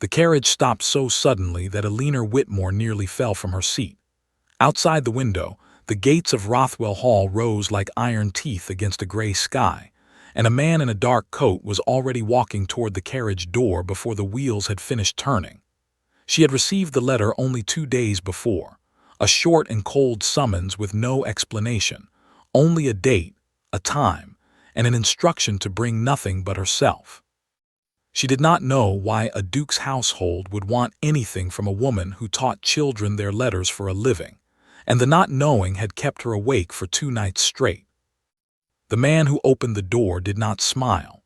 The carriage stopped so suddenly that Alina Whitmore nearly fell from her seat. Outside the window, the gates of Rothwell Hall rose like iron teeth against a gray sky, and a man in a dark coat was already walking toward the carriage door before the wheels had finished turning. She had received the letter only 2 days before, a short and cold summons with no explanation, only a date, a time, and an instruction to bring nothing but herself. She did not know why a duke's household would want anything from a woman who taught children their letters for a living, and the not knowing had kept her awake for 2 nights straight. The man who opened the door did not smile.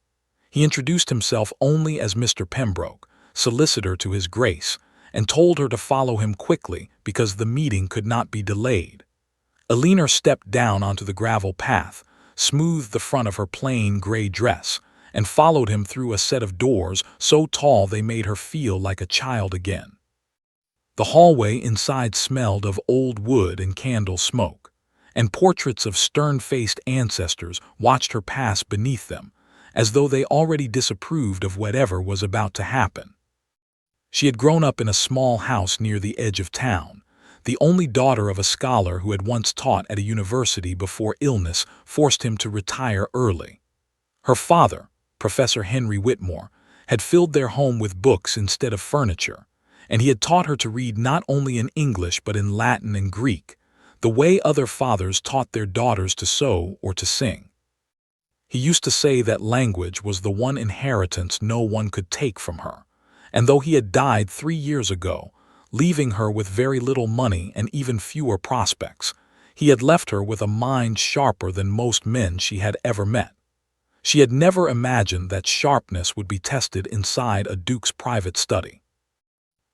He introduced himself only as Mr. Pembroke, solicitor to his grace, and told her to follow him quickly because the meeting could not be delayed. Alina stepped down onto the gravel path, smoothed the front of her plain gray dress, and followed him through a set of doors so tall they made her feel like a child again. The hallway inside smelled of old wood and candle smoke, and portraits of stern-faced ancestors watched her pass beneath them, as though they already disapproved of whatever was about to happen. She had grown up in a small house near the edge of town, the only daughter of a scholar who had once taught at a university before illness forced him to retire early. Her father, Professor Henry Whitmore, had filled their home with books instead of furniture, and he had taught her to read not only in English but in Latin and Greek, the way other fathers taught their daughters to sew or to sing. He used to say that language was the one inheritance no one could take from her, and though he had died 3 years ago, leaving her with very little money and even fewer prospects, he had left her with a mind sharper than most men she had ever met. She had never imagined that sharpness would be tested inside a duke's private study.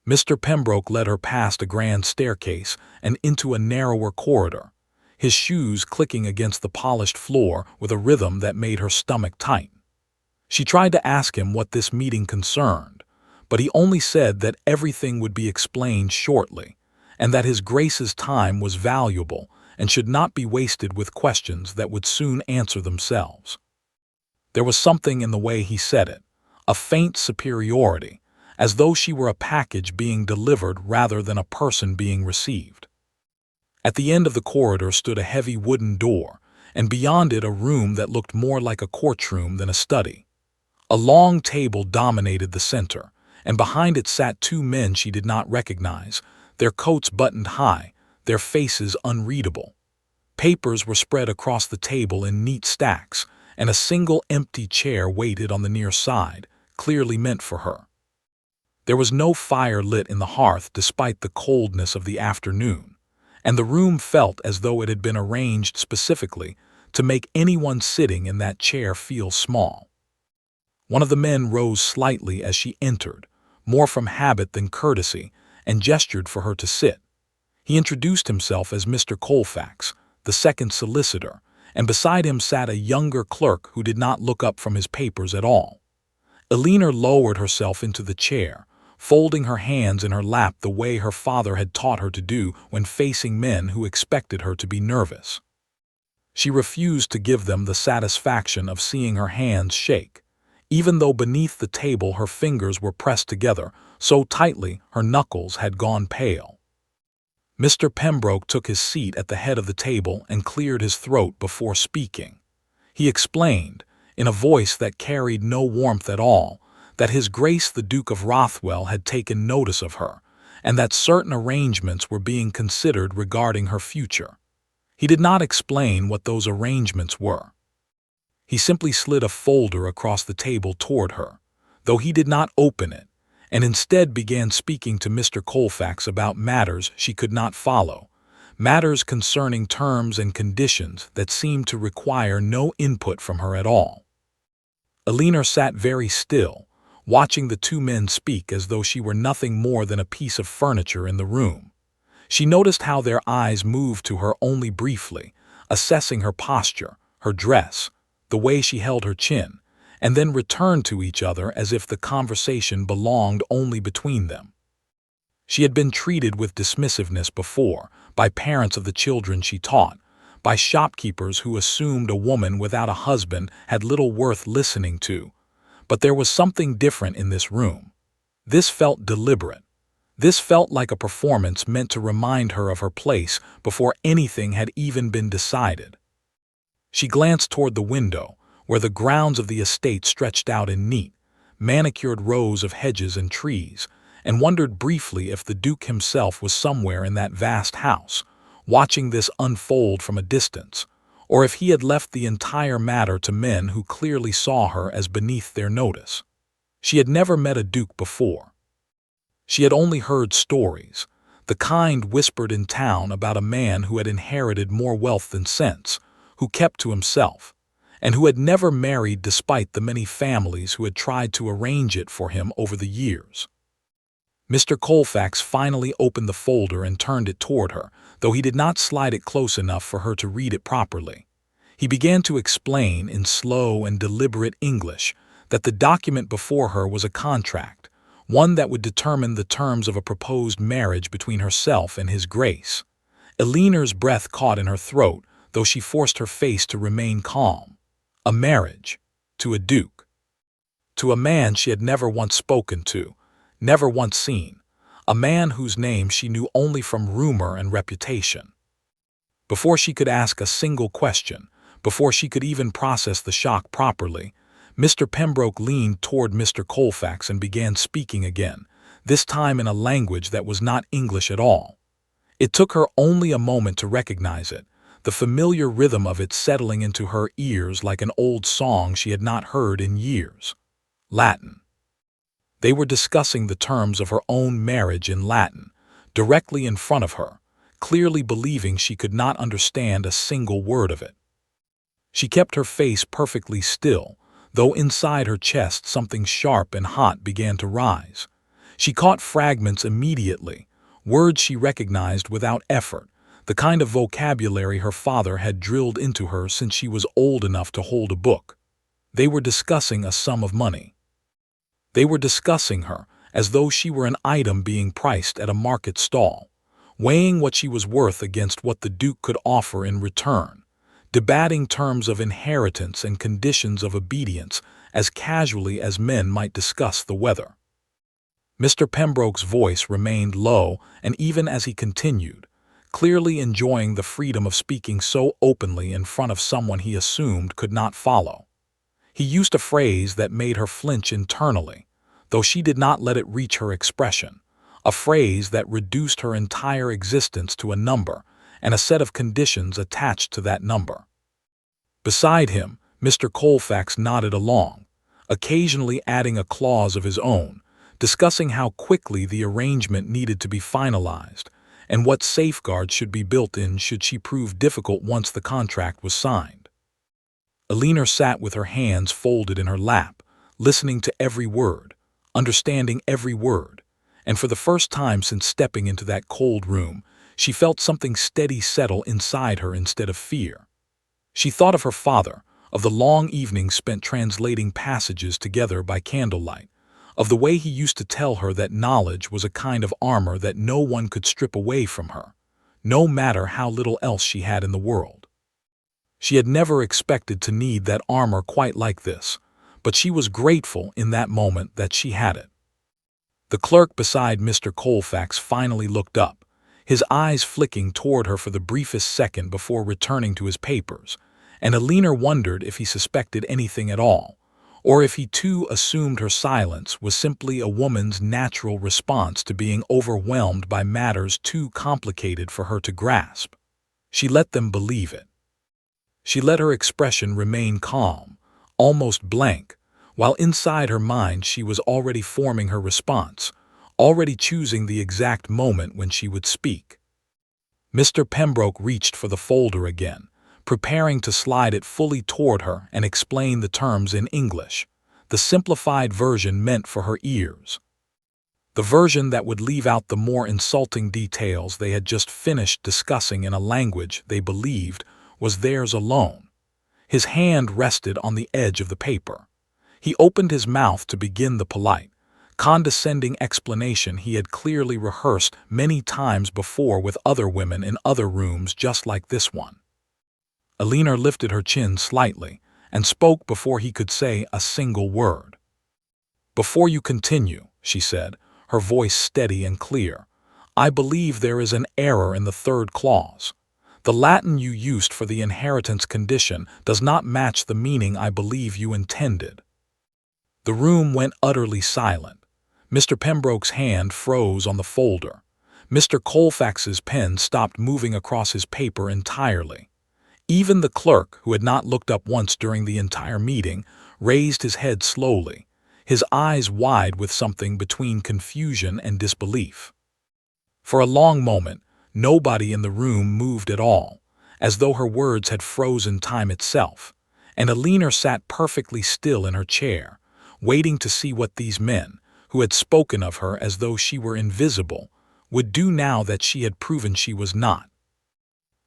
Mr. Pembroke led her past a grand staircase and into a narrower corridor, his shoes clicking against the polished floor with a rhythm that made her stomach tight. She tried to ask him what this meeting concerned, but he only said that everything would be explained shortly, and that His Grace's time was valuable and should not be wasted with questions that would soon answer themselves. There was something in the way he said it, a faint superiority, as though she were a package being delivered rather than a person being received. At the end of the corridor stood a heavy wooden door, and beyond it a room that looked more like a courtroom than a study. A long table dominated the center, and behind it sat 2 men she did not recognize, their coats buttoned high, their faces unreadable. Papers were spread across the table in neat stacks, and a single empty chair waited on the near side, clearly meant for her. There was no fire lit in the hearth despite the coldness of the afternoon, and the room felt as though it had been arranged specifically to make anyone sitting in that chair feel small. One of the men rose slightly as she entered, more from habit than courtesy, and gestured for her to sit. He introduced himself as Mr. Colfax, the second solicitor, and beside him sat a younger clerk who did not look up from his papers at all. Alina lowered herself into the chair, folding her hands in her lap the way her father had taught her to do when facing men who expected her to be nervous. She refused to give them the satisfaction of seeing her hands shake, even though beneath the table her fingers were pressed together so tightly her knuckles had gone pale. Mr. Pembroke took his seat at the head of the table and cleared his throat before speaking. He explained, in a voice that carried no warmth at all, that His Grace the Duke of Rothwell had taken notice of her, and that certain arrangements were being considered regarding her future. He did not explain what those arrangements were. He simply slid a folder across the table toward her, though he did not open it, and instead began speaking to Mr. Colfax about matters she could not follow, matters concerning terms and conditions that seemed to require no input from her at all. Alina sat very still, watching the 2 men speak as though she were nothing more than a piece of furniture in the room. She noticed how their eyes moved to her only briefly, assessing her posture, her dress, the way she held her chin, and then returned to each other as if the conversation belonged only between them. She had been treated with dismissiveness before, by parents of the children she taught, by shopkeepers who assumed a woman without a husband had little worth listening to, but there was something different in this room. This felt deliberate. This felt like a performance meant to remind her of her place before anything had even been decided. She glanced toward the window, where the grounds of the estate stretched out in neat, manicured rows of hedges and trees, and wondered briefly if the Duke himself was somewhere in that vast house, watching this unfold from a distance, or if he had left the entire matter to men who clearly saw her as beneath their notice. She had never met a duke before. She had only heard stories, the kind whispered in town about a man who had inherited more wealth than sense, who kept to himself, and who had never married despite the many families who had tried to arrange it for him over the years. Mr. Colfax finally opened the folder and turned it toward her, though he did not slide it close enough for her to read it properly. He began to explain in slow and deliberate English that the document before her was a contract, one that would determine the terms of a proposed marriage between herself and his grace. Eleanor's breath caught in her throat, though she forced her face to remain calm. A marriage. To a duke. To a man she had never once spoken to, never once seen. A man whose name she knew only from rumor and reputation. Before she could ask a single question, before she could even process the shock properly, Mr. Pembroke leaned toward Mr. Colfax and began speaking again, this time in a language that was not English at all. It took her only a moment to recognize it, the familiar rhythm of it settling into her ears like an old song she had not heard in years. Latin. They were discussing the terms of her own marriage in Latin, directly in front of her, clearly believing she could not understand a single word of it. She kept her face perfectly still, though inside her chest something sharp and hot began to rise. She caught fragments immediately, words she recognized without effort, the kind of vocabulary her father had drilled into her since she was old enough to hold a book. They were discussing a sum of money. They were discussing her as though she were an item being priced at a market stall, weighing what she was worth against what the Duke could offer in return, debating terms of inheritance and conditions of obedience as casually as men might discuss the weather. Mr. Pembroke's voice remained low, and even as he continued, clearly enjoying the freedom of speaking so openly in front of someone he assumed could not follow. He used a phrase that made her flinch internally, though she did not let it reach her expression, a phrase that reduced her entire existence to a number and a set of conditions attached to that number. Beside him, Mr. Colfax nodded along, occasionally adding a clause of his own, discussing how quickly the arrangement needed to be finalized and what safeguards should be built in should she prove difficult once the contract was signed. Eleanor sat with her hands folded in her lap, listening to every word, understanding every word, and for the first time since stepping into that cold room, she felt something steady settle inside her instead of fear. She thought of her father, of the long evenings spent translating passages together by candlelight, of the way he used to tell her that knowledge was a kind of armor that no one could strip away from her, no matter how little else she had in the world. She had never expected to need that armor quite like this, but she was grateful in that moment that she had it. The clerk beside Mr. Colfax finally looked up, his eyes flicking toward her for the briefest second before returning to his papers, and Eleanor wondered if he suspected anything at all, or if he too assumed her silence was simply a woman's natural response to being overwhelmed by matters too complicated for her to grasp. She let them believe it. She let her expression remain calm, almost blank, while inside her mind she was already forming her response, already choosing the exact moment when she would speak. Mr. Pembroke reached for the folder again, preparing to slide it fully toward her and explain the terms in English, the simplified version meant for her ears. The version that would leave out the more insulting details they had just finished discussing in a language they believed was theirs alone. His hand rested on the edge of the paper. He opened his mouth to begin the polite, condescending explanation he had clearly rehearsed many times before with other women in other rooms just like this one. Eleanor lifted her chin slightly and spoke before he could say a single word. "Before you continue," she said, her voice steady and clear. "I believe there is an error in the third clause. The Latin you used for the inheritance condition does not match the meaning I believe you intended." The room went utterly silent. Mr. Pembroke's hand froze on the folder. Mr. Colfax's pen stopped moving across his paper entirely. Even the clerk, who had not looked up once during the entire meeting, raised his head slowly, his eyes wide with something between confusion and disbelief. For a long moment, nobody in the room moved at all, as though her words had frozen time itself, and Alina sat perfectly still in her chair, waiting to see what these men, who had spoken of her as though she were invisible, would do now that she had proven she was not.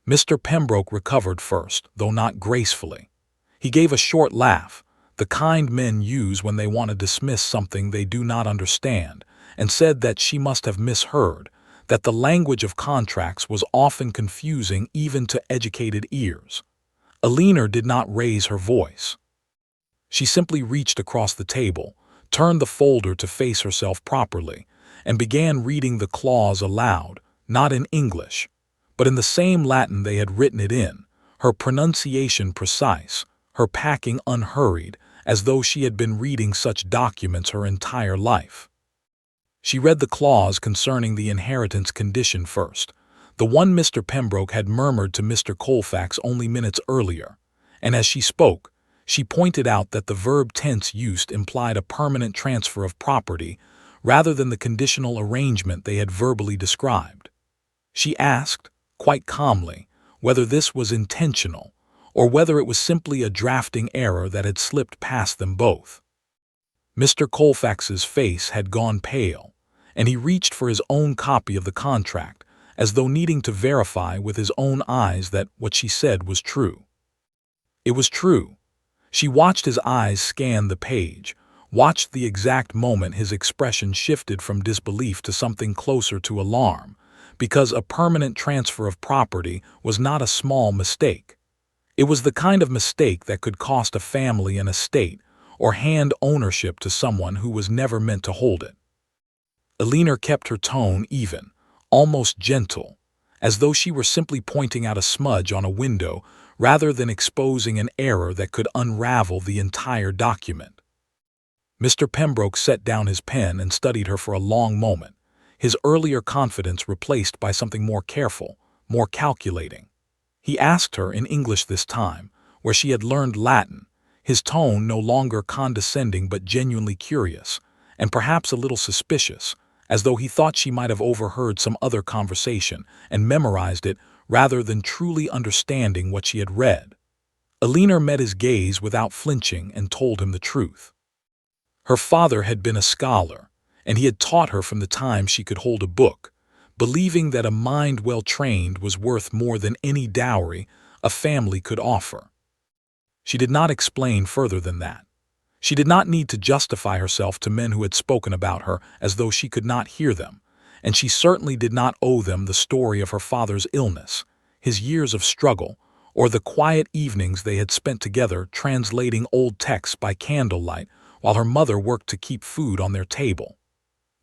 Mr. Pembroke recovered first, though not gracefully. He gave a short laugh, the kind men use when they want to dismiss something they do not understand, and said that she must have misheard, that the language of contracts was often confusing even to educated ears. Alina did not raise her voice. She simply reached across the table, turned the folder to face herself properly, and began reading the clause aloud, not in English, but in the same Latin they had written it in, her pronunciation precise, her packing unhurried, as though she had been reading such documents her entire life. She read the clause concerning the inheritance condition first, the one Mr. Pembroke had murmured to Mr. Colfax only minutes earlier, and as she spoke, she pointed out that the verb tense used implied a permanent transfer of property rather than the conditional arrangement they had verbally described. She asked, quite calmly, whether this was intentional, or whether it was simply a drafting error that had slipped past them both. Mr. Colfax's face had gone pale, and he reached for his own copy of the contract, as though needing to verify with his own eyes that what she said was true. It was true. She watched his eyes scan the page, watched the exact moment his expression shifted from disbelief to something closer to alarm, because a permanent transfer of property was not a small mistake. It was the kind of mistake that could cost a family an estate or hand ownership to someone who was never meant to hold it. Alina kept her tone even, almost gentle, as though she were simply pointing out a smudge on a window rather than exposing an error that could unravel the entire document. Mr. Pembroke set down his pen and studied her for a long moment, his earlier confidence replaced by something more careful, more calculating. He asked her in English this time, where she had learned Latin, his tone no longer condescending but genuinely curious, and perhaps a little suspicious, as though he thought she might have overheard some other conversation and memorized it rather than truly understanding what she had read. Alina met his gaze without flinching and told him the truth. Her father had been a scholar, and he had taught her from the time she could hold a book, believing that a mind well trained was worth more than any dowry a family could offer. She did not explain further than that. She did not need to justify herself to men who had spoken about her as though she could not hear them, and she certainly did not owe them the story of her father's illness, his years of struggle, or the quiet evenings they had spent together translating old texts by candlelight while her mother worked to keep food on their table.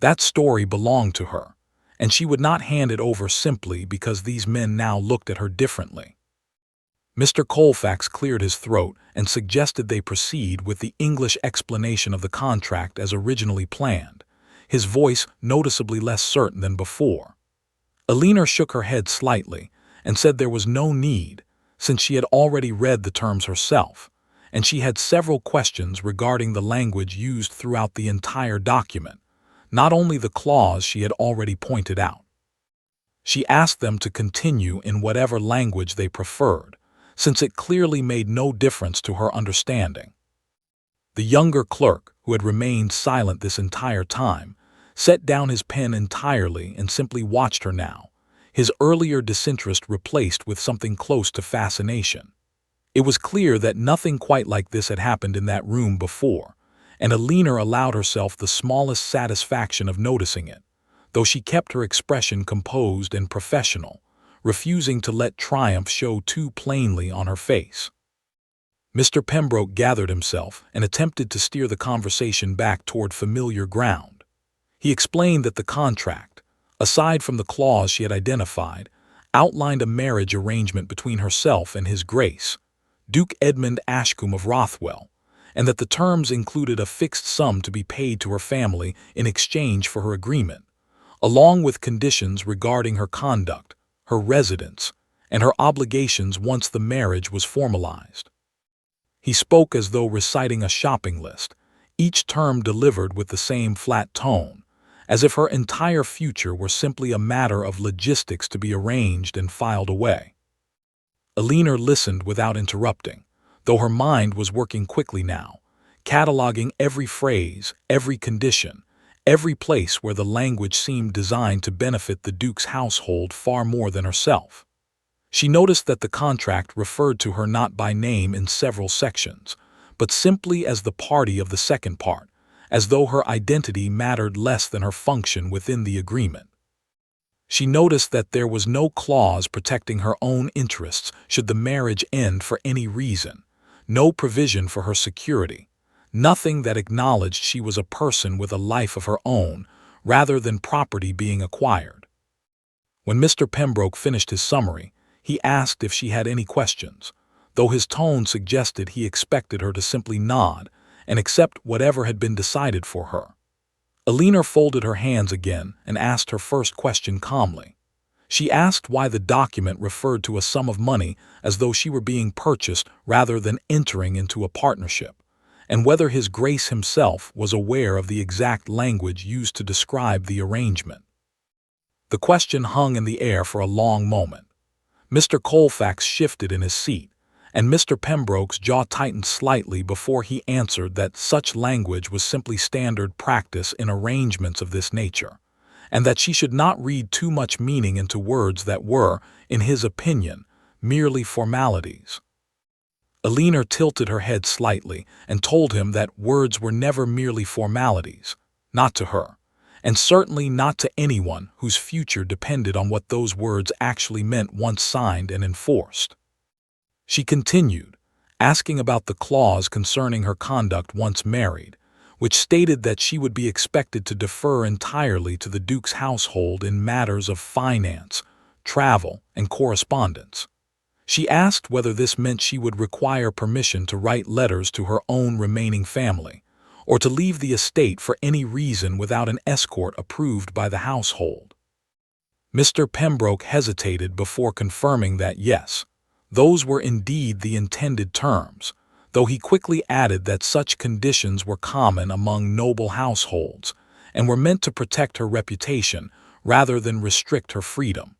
That story belonged to her, and she would not hand it over simply because these men now looked at her differently. Mr. Colfax cleared his throat and suggested they proceed with the English explanation of the contract as originally planned, his voice noticeably less certain than before. Alina shook her head slightly and said there was no need, since she had already read the terms herself, and she had several questions regarding the language used throughout the entire document, not only the clause she had already pointed out. She asked them to continue in whatever language they preferred, since it clearly made no difference to her understanding. The younger clerk, who had remained silent this entire time, set down his pen entirely and simply watched her now, his earlier disinterest replaced with something close to fascination. It was clear that nothing quite like this had happened in that room before, and Alina allowed herself the smallest satisfaction of noticing it, though she kept her expression composed and professional, refusing to let triumph show too plainly on her face. Mr. Pembroke gathered himself and attempted to steer the conversation back toward familiar ground. He explained that the contract, aside from the clause she had identified, outlined a marriage arrangement between herself and His Grace, Duke Edmund Ashcombe of Rothwell, and that the terms included a fixed sum to be paid to her family in exchange for her agreement, along with conditions regarding her conduct, her residence, and her obligations once the marriage was formalized. He spoke as though reciting a shopping list, each term delivered with the same flat tone, as if her entire future were simply a matter of logistics to be arranged and filed away. Alina listened without interrupting, though her mind was working quickly now, cataloging every phrase, every condition, every place where the language seemed designed to benefit the Duke's household far more than herself. She noticed that the contract referred to her not by name in several sections, but simply as the party of the second part, as though her identity mattered less than her function within the agreement. She noticed that there was no clause protecting her own interests should the marriage end for any reason, no provision for her security, nothing that acknowledged she was a person with a life of her own rather than property being acquired. When Mr. Pembroke finished his summary, he asked if she had any questions, though his tone suggested he expected her to simply nod and accept whatever had been decided for her. Alina folded her hands again and asked her first question calmly. She asked why the document referred to a sum of money as though she were being purchased rather than entering into a partnership, and whether His Grace himself was aware of the exact language used to describe the arrangement. The question hung in the air for a long moment. Mr. Colfax shifted in his seat, and Mr. Pembroke's jaw tightened slightly before he answered that such language was simply standard practice in arrangements of this nature, and that she should not read too much meaning into words that were, in his opinion, merely formalities. Alina tilted her head slightly and told him that words were never merely formalities, not to her, and certainly not to anyone whose future depended on what those words actually meant once signed and enforced. She continued, asking about the clause concerning her conduct once married, which stated that she would be expected to defer entirely to the Duke's household in matters of finance, travel, and correspondence. She asked whether this meant she would require permission to write letters to her own remaining family, or to leave the estate for any reason without an escort approved by the household. Mr. Pembroke hesitated before confirming that yes, those were indeed the intended terms, though he quickly added that such conditions were common among noble households and were meant to protect her reputation rather than restrict her freedom.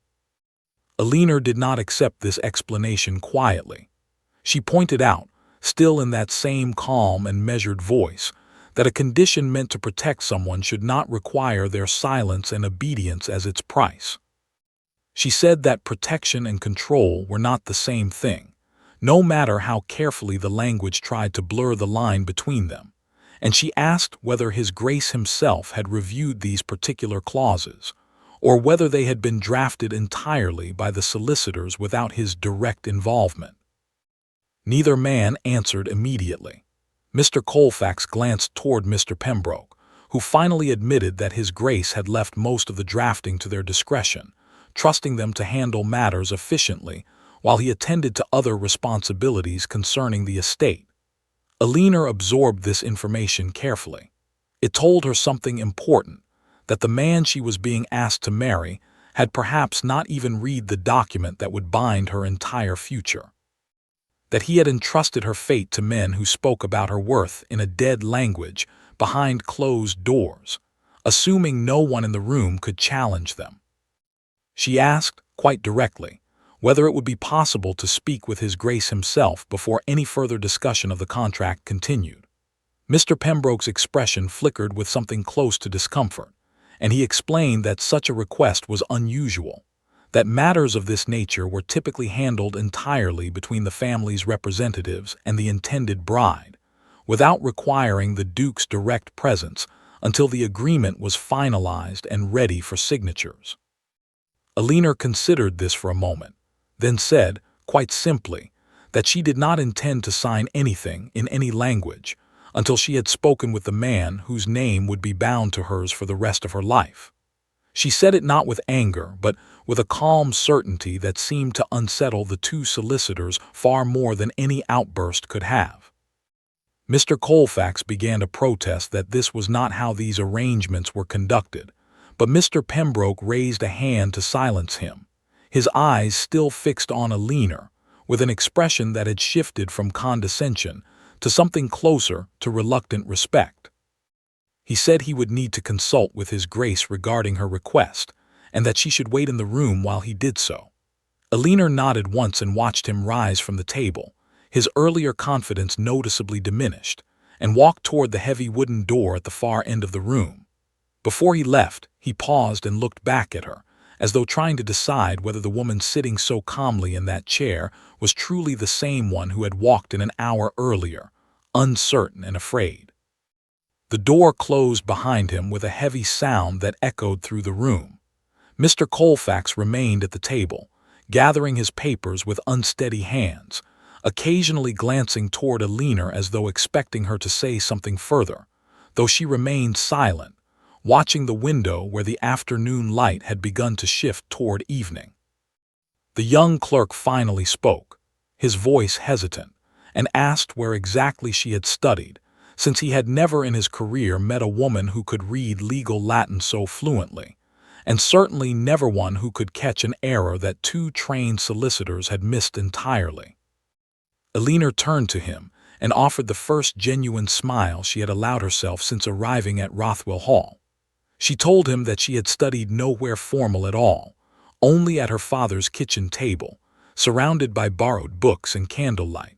Alina did not accept this explanation quietly. She pointed out, still in that same calm and measured voice, that a condition meant to protect someone should not require their silence and obedience as its price. She said that protection and control were not the same thing, no matter how carefully the language tried to blur the line between them, and she asked whether His Grace himself had reviewed these particular clauses, or whether they had been drafted entirely by the solicitors without his direct involvement. Neither man answered immediately. Mr. Colfax glanced toward Mr. Pembroke, who finally admitted that His Grace had left most of the drafting to their discretion, trusting them to handle matters efficiently while he attended to other responsibilities concerning the estate. Alina absorbed this information carefully. It told her something important, that the man she was being asked to marry had perhaps not even read the document that would bind her entire future. That he had entrusted her fate to men who spoke about her worth in a dead language behind closed doors, assuming no one in the room could challenge them. She asked, quite directly, whether it would be possible to speak with His Grace himself before any further discussion of the contract continued. Mr. Pembroke's expression flickered with something close to discomfort, and he explained that such a request was unusual, that matters of this nature were typically handled entirely between the family's representatives and the intended bride, without requiring the Duke's direct presence until the agreement was finalized and ready for signatures. Alina considered this for a moment, then said, quite simply, that she did not intend to sign anything in any language until she had spoken with the man whose name would be bound to hers for the rest of her life. She said it not with anger, but with a calm certainty that seemed to unsettle the two solicitors far more than any outburst could have. Mr. Colfax began to protest that this was not how these arrangements were conducted, but Mr. Pembroke raised a hand to silence him, his eyes still fixed on Alina, with an expression that had shifted from condescension to something closer to reluctant respect. He said he would need to consult with His Grace regarding her request, and that she should wait in the room while he did so. Alina nodded once and watched him rise from the table, his earlier confidence noticeably diminished, and walked toward the heavy wooden door at the far end of the room. Before he left, he paused and looked back at her, as though trying to decide whether the woman sitting so calmly in that chair was truly the same one who had walked in an hour earlier, uncertain and afraid. The door closed behind him with a heavy sound that echoed through the room. Mr. Colfax remained at the table, gathering his papers with unsteady hands, occasionally glancing toward Alina as though expecting her to say something further, though she remained silent, watching the window where the afternoon light had begun to shift toward evening. The young clerk finally spoke, his voice hesitant, and asked where exactly she had studied, since he had never in his career met a woman who could read legal Latin so fluently, and certainly never one who could catch an error that two trained solicitors had missed entirely. Alina turned to him and offered the first genuine smile she had allowed herself since arriving at Rothwell Hall. She told him that she had studied nowhere formal at all, only at her father's kitchen table, surrounded by borrowed books and candlelight,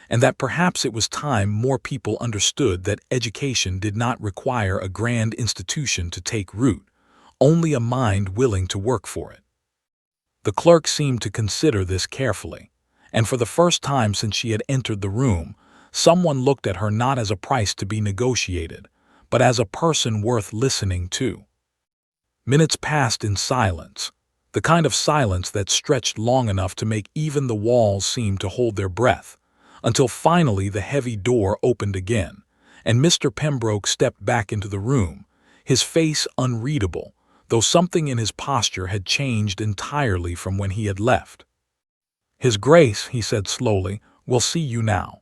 and that perhaps it was time more people understood that education did not require a grand institution to take root, only a mind willing to work for it. The clerk seemed to consider this carefully, and for the first time since she had entered the room, someone looked at her not as a price to be negotiated, but as a person worth listening to. Minutes passed in silence, the kind of silence that stretched long enough to make even the walls seem to hold their breath, until finally the heavy door opened again, and Mr. Pembroke stepped back into the room, his face unreadable, though something in his posture had changed entirely from when he had left. "His Grace," he said slowly, "will see you now."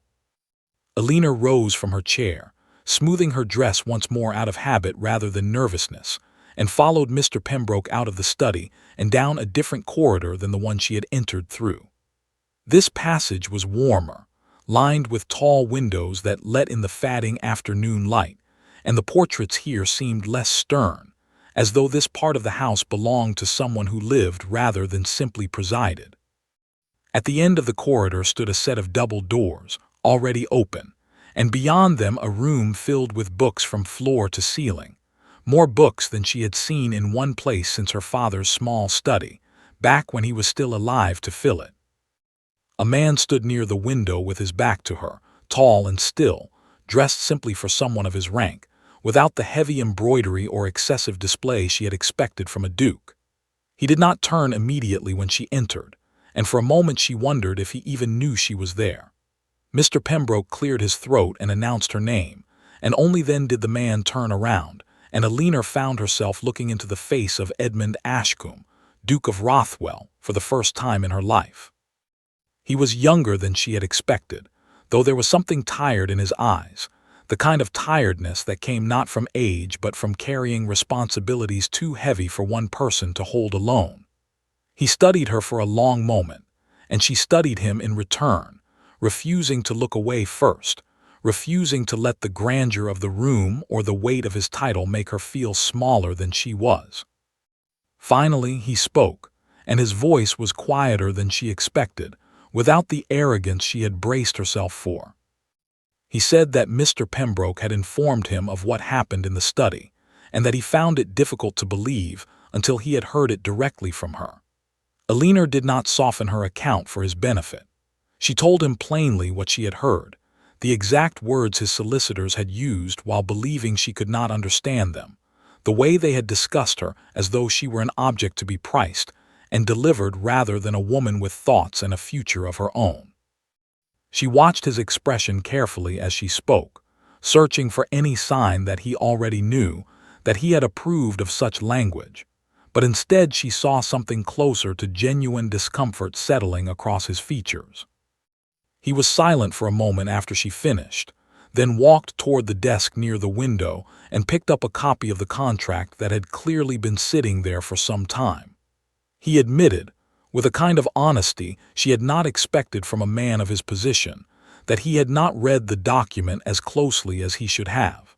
Alina rose from her chair, smoothing her dress once more out of habit rather than nervousness, and followed Mr. Pembroke out of the study and down a different corridor than the one she had entered through. This passage was warmer, lined with tall windows that let in the fading afternoon light, and the portraits here seemed less stern, as though this part of the house belonged to someone who lived rather than simply presided. At the end of the corridor stood a set of double doors, already open, and beyond them a room filled with books from floor to ceiling, more books than she had seen in one place since her father's small study, back when he was still alive to fill it. A man stood near the window with his back to her, tall and still, dressed simply for someone of his rank, without the heavy embroidery or excessive display she had expected from a duke. He did not turn immediately when she entered, and for a moment she wondered if he even knew she was there. Mr. Pembroke cleared his throat and announced her name, and only then did the man turn around, and Alina found herself looking into the face of Edmund Ashcombe, Duke of Rothwell, for the first time in her life. He was younger than she had expected, though there was something tired in his eyes, the kind of tiredness that came not from age but from carrying responsibilities too heavy for one person to hold alone. He studied her for a long moment, and she studied him in return, refusing to look away first, refusing to let the grandeur of the room or the weight of his title make her feel smaller than she was. Finally, he spoke, and his voice was quieter than she expected, without the arrogance she had braced herself for. He said that Mr. Pembroke had informed him of what happened in the study, and that he found it difficult to believe until he had heard it directly from her. Alina did not soften her account for his benefit. She told him plainly what she had heard, the exact words his solicitors had used while believing she could not understand them, the way they had discussed her as though she were an object to be priced and delivered rather than a woman with thoughts and a future of her own. She watched his expression carefully as she spoke, searching for any sign that he already knew, that he had approved of such language. But instead she saw something closer to genuine discomfort settling across his features. He was silent for a moment after she finished, then walked toward the desk near the window and picked up a copy of the contract that had clearly been sitting there for some time. He admitted, with a kind of honesty she had not expected from a man of his position, that he had not read the document as closely as he should have.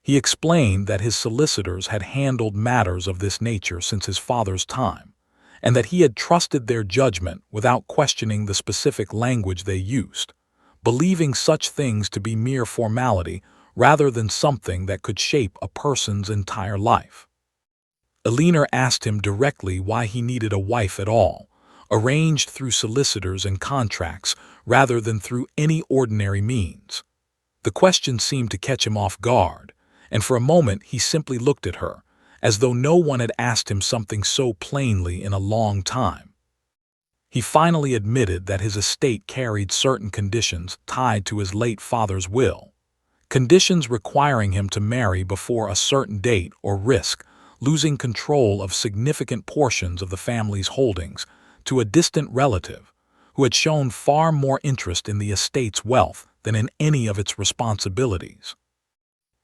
He explained that his solicitors had handled matters of this nature since his father's time, and that he had trusted their judgment without questioning the specific language they used, believing such things to be mere formality rather than something that could shape a person's entire life. Alina asked him directly why he needed a wife at all, arranged through solicitors and contracts rather than through any ordinary means. The question seemed to catch him off guard, and for a moment he simply looked at her, as though no one had asked him something so plainly in a long time. He finally admitted that his estate carried certain conditions tied to his late father's will, conditions requiring him to marry before a certain date or risk losing control of significant portions of the family's holdings to a distant relative who had shown far more interest in the estate's wealth than in any of its responsibilities.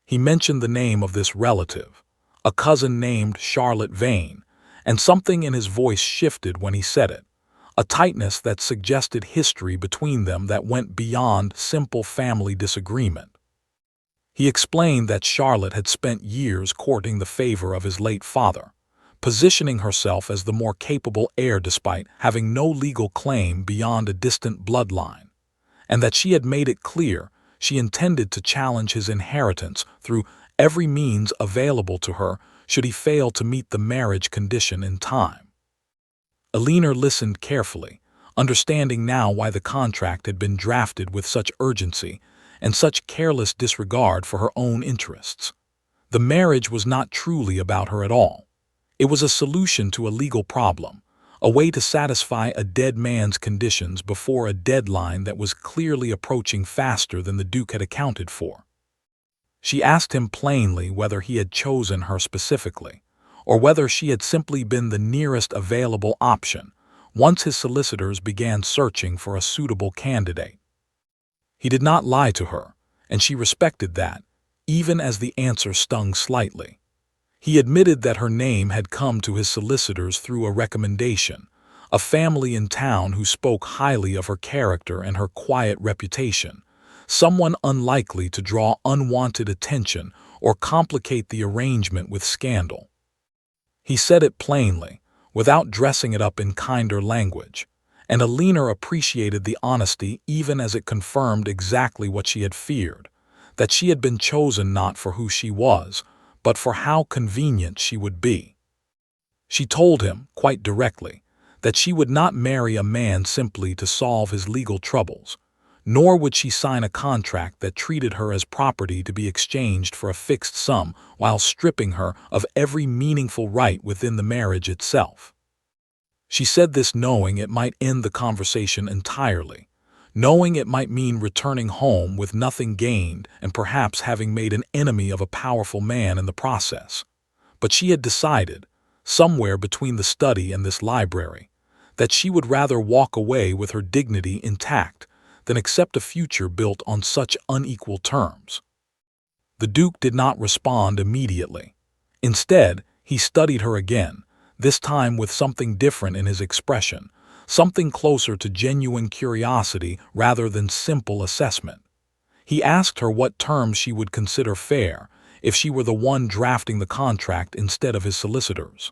He mentioned the name of this relative, a cousin named Charlotte Vane, and something in his voice shifted when he said it, a tightness that suggested history between them that went beyond simple family disagreement. He explained that Charlotte had spent years courting the favor of his late father, positioning herself as the more capable heir despite having no legal claim beyond a distant bloodline, and that she had made it clear she intended to challenge his inheritance through every means available to her should he fail to meet the marriage condition in time. Alina listened carefully, understanding now why the contract had been drafted with such urgency and such careless disregard for her own interests. The marriage was not truly about her at all. It was a solution to a legal problem, a way to satisfy a dead man's conditions before a deadline that was clearly approaching faster than the Duke had accounted for. She asked him plainly whether he had chosen her specifically, or whether she had simply been the nearest available option once his solicitors began searching for a suitable candidate. He did not lie to her, and she respected that, even as the answer stung slightly. He admitted that her name had come to his solicitors through a recommendation, a family in town who spoke highly of her character and her quiet reputation, someone unlikely to draw unwanted attention or complicate the arrangement with scandal. He said it plainly, without dressing it up in kinder language, and Alina appreciated the honesty even as it confirmed exactly what she had feared, that she had been chosen not for who she was, but for how convenient she would be. She told him, quite directly, that she would not marry a man simply to solve his legal troubles, nor would she sign a contract that treated her as property to be exchanged for a fixed sum while stripping her of every meaningful right within the marriage itself. She said this knowing it might end the conversation entirely, knowing it might mean returning home with nothing gained and perhaps having made an enemy of a powerful man in the process. But she had decided, somewhere between the study and this library, that she would rather walk away with her dignity intact than accept a future built on such unequal terms. The Duke did not respond immediately. Instead, he studied her again, this time with something different in his expression, something closer to genuine curiosity rather than simple assessment. He asked her what terms she would consider fair if she were the one drafting the contract instead of his solicitors.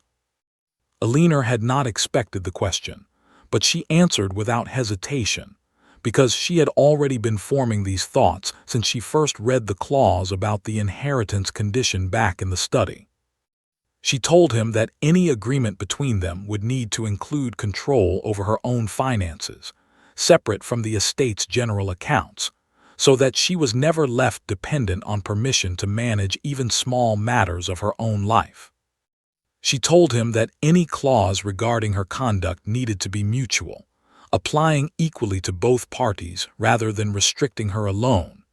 Alina had not expected the question, but she answered without hesitation, because she had already been forming these thoughts since she first read the clause about the inheritance condition back in the study. She told him that any agreement between them would need to include control over her own finances, separate from the estate's general accounts, so that she was never left dependent on permission to manage even small matters of her own life. She told him that any clause regarding her conduct needed to be mutual, applying equally to both parties rather than restricting her alone,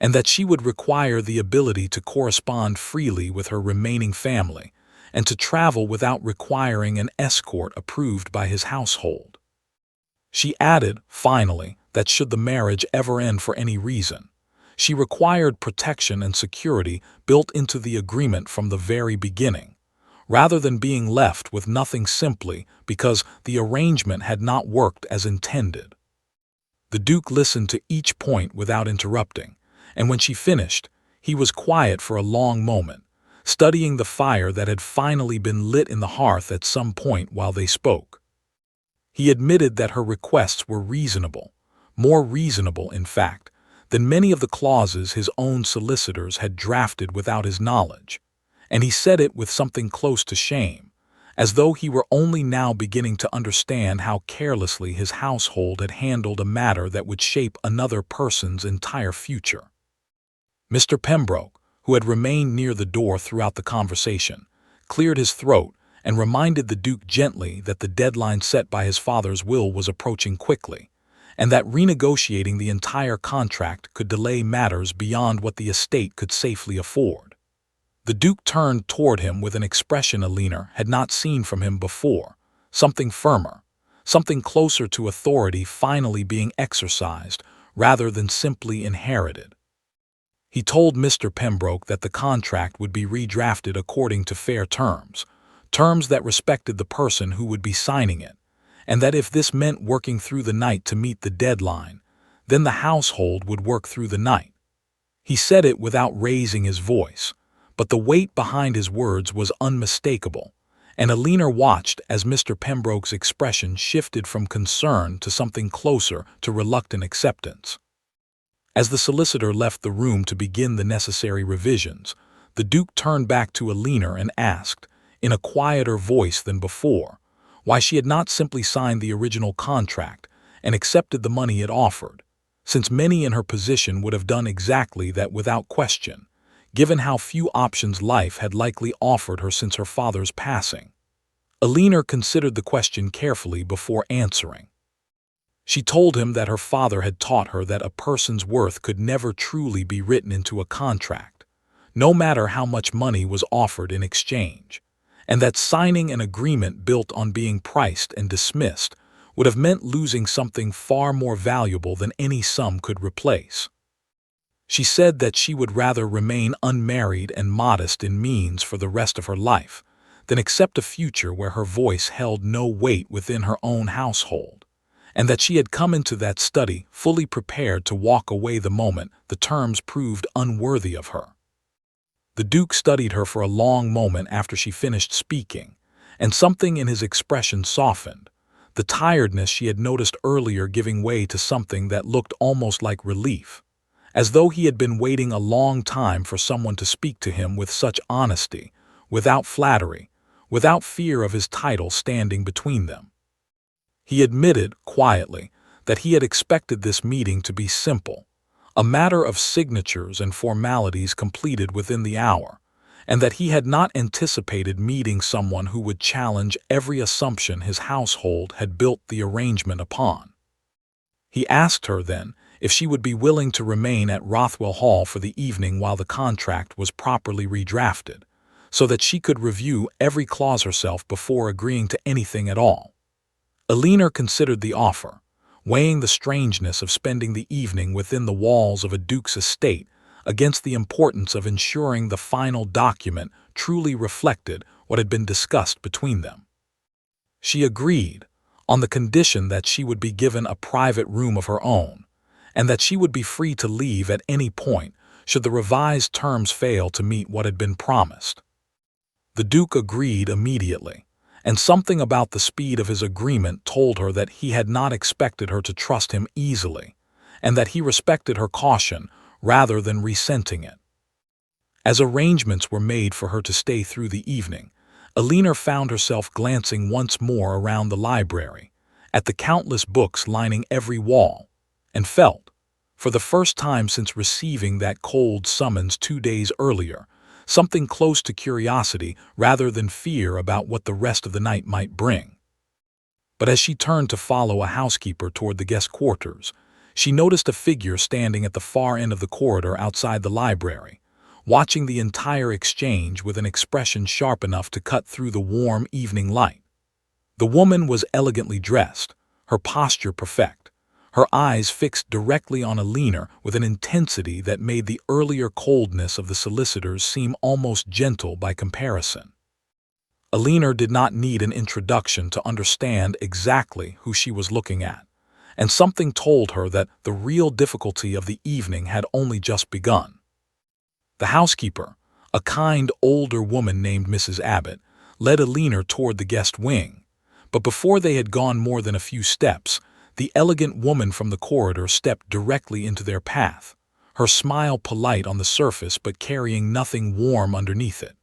and that she would require the ability to correspond freely with her remaining family and to travel without requiring an escort approved by his household. She added, finally, that should the marriage ever end for any reason, she required protection and security built into the agreement from the very beginning, rather than being left with nothing simply because the arrangement had not worked as intended. The Duke listened to each point without interrupting, and when she finished, he was quiet for a long moment, studying the fire that had finally been lit in the hearth at some point while they spoke. He admitted that her requests were reasonable, more reasonable, in fact, than many of the clauses his own solicitors had drafted without his knowledge, and he said it with something close to shame, as though he were only now beginning to understand how carelessly his household had handled a matter that would shape another person's entire future. Mr. Pembroke, who had remained near the door throughout the conversation, cleared his throat and reminded the Duke gently that the deadline set by his father's will was approaching quickly, and that renegotiating the entire contract could delay matters beyond what the estate could safely afford. The Duke turned toward him with an expression Alina had not seen from him before, something firmer, something closer to authority finally being exercised rather than simply inherited. He told Mr. Pembroke that the contract would be redrafted according to fair terms, terms that respected the person who would be signing it, and that if this meant working through the night to meet the deadline, then the household would work through the night. He said it without raising his voice, but the weight behind his words was unmistakable, and Alina watched as Mr. Pembroke's expression shifted from concern to something closer to reluctant acceptance. As the solicitor left the room to begin the necessary revisions, the Duke turned back to Alina and asked, in a quieter voice than before, why she had not simply signed the original contract and accepted the money it offered, since many in her position would have done exactly that without question, given how few options life had likely offered her since her father's passing. Alina considered the question carefully before answering. She told him that her father had taught her that a person's worth could never truly be written into a contract, no matter how much money was offered in exchange, and that signing an agreement built on being priced and dismissed would have meant losing something far more valuable than any sum could replace. She said that she would rather remain unmarried and modest in means for the rest of her life than accept a future where her voice held no weight within her own household, and that she had come into that study fully prepared to walk away the moment the terms proved unworthy of her. The Duke studied her for a long moment after she finished speaking, and something in his expression softened, the tiredness she had noticed earlier giving way to something that looked almost like relief, as though he had been waiting a long time for someone to speak to him with such honesty, without flattery, without fear of his title standing between them. He admitted, quietly, that he had expected this meeting to be simple, a matter of signatures and formalities completed within the hour, and that he had not anticipated meeting someone who would challenge every assumption his household had built the arrangement upon. He asked her, then, if she would be willing to remain at Rothwell Hall for the evening while the contract was properly redrafted, so that she could review every clause herself before agreeing to anything at all. Alina considered the offer, weighing the strangeness of spending the evening within the walls of a duke's estate against the importance of ensuring the final document truly reflected what had been discussed between them. She agreed, on the condition that she would be given a private room of her own, and that she would be free to leave at any point should the revised terms fail to meet what had been promised. The Duke agreed immediately, and something about the speed of his agreement told her that he had not expected her to trust him easily, and that he respected her caution rather than resenting it. As arrangements were made for her to stay through the evening, Alina found herself glancing once more around the library, at the countless books lining every wall, and felt, for the first time since receiving that cold summons 2 days earlier, something close to curiosity rather than fear about what the rest of the night might bring. But as she turned to follow a housekeeper toward the guest quarters, she noticed a figure standing at the far end of the corridor outside the library, watching the entire exchange with an expression sharp enough to cut through the warm evening light. The woman was elegantly dressed, her posture perfect, her eyes fixed directly on Alina with an intensity that made the earlier coldness of the solicitors seem almost gentle by comparison. Alina did not need an introduction to understand exactly who she was looking at, and something told her that the real difficulty of the evening had only just begun. The housekeeper, a kind older woman named Mrs. Abbott, led Alina toward the guest wing, but before they had gone more than a few steps, the elegant woman from the corridor stepped directly into their path, her smile polite on the surface but carrying nothing warm underneath it.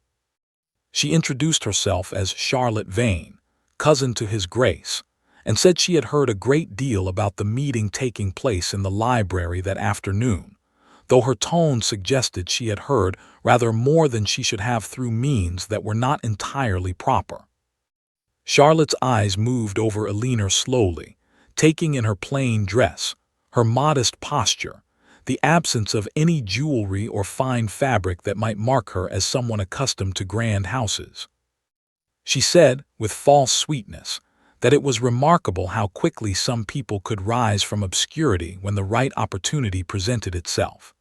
She introduced herself as Charlotte Vane, cousin to His Grace, and said she had heard a great deal about the meeting taking place in the library that afternoon, though her tone suggested she had heard rather more than she should have through means that were not entirely proper. Charlotte's eyes moved over Alina slowly, taking in her plain dress, her modest posture, the absence of any jewelry or fine fabric that might mark her as someone accustomed to grand houses. She said, with false sweetness, that it was remarkable how quickly some people could rise from obscurity when the right opportunity presented itself,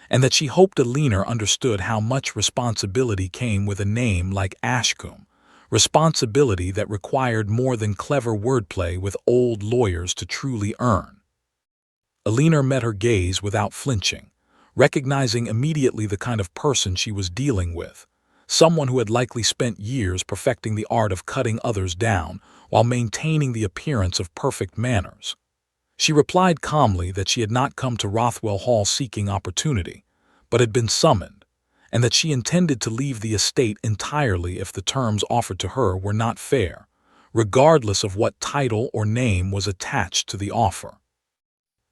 and that she hoped Alina understood how much responsibility came with a name like Ashcombe, responsibility that required more than clever wordplay with old lawyers to truly earn. Alina met her gaze without flinching, recognizing immediately the kind of person she was dealing with, someone who had likely spent years perfecting the art of cutting others down while maintaining the appearance of perfect manners. She replied calmly that she had not come to Rothwell Hall seeking opportunity, but had been summoned, and that she intended to leave the estate entirely if the terms offered to her were not fair, regardless of what title or name was attached to the offer.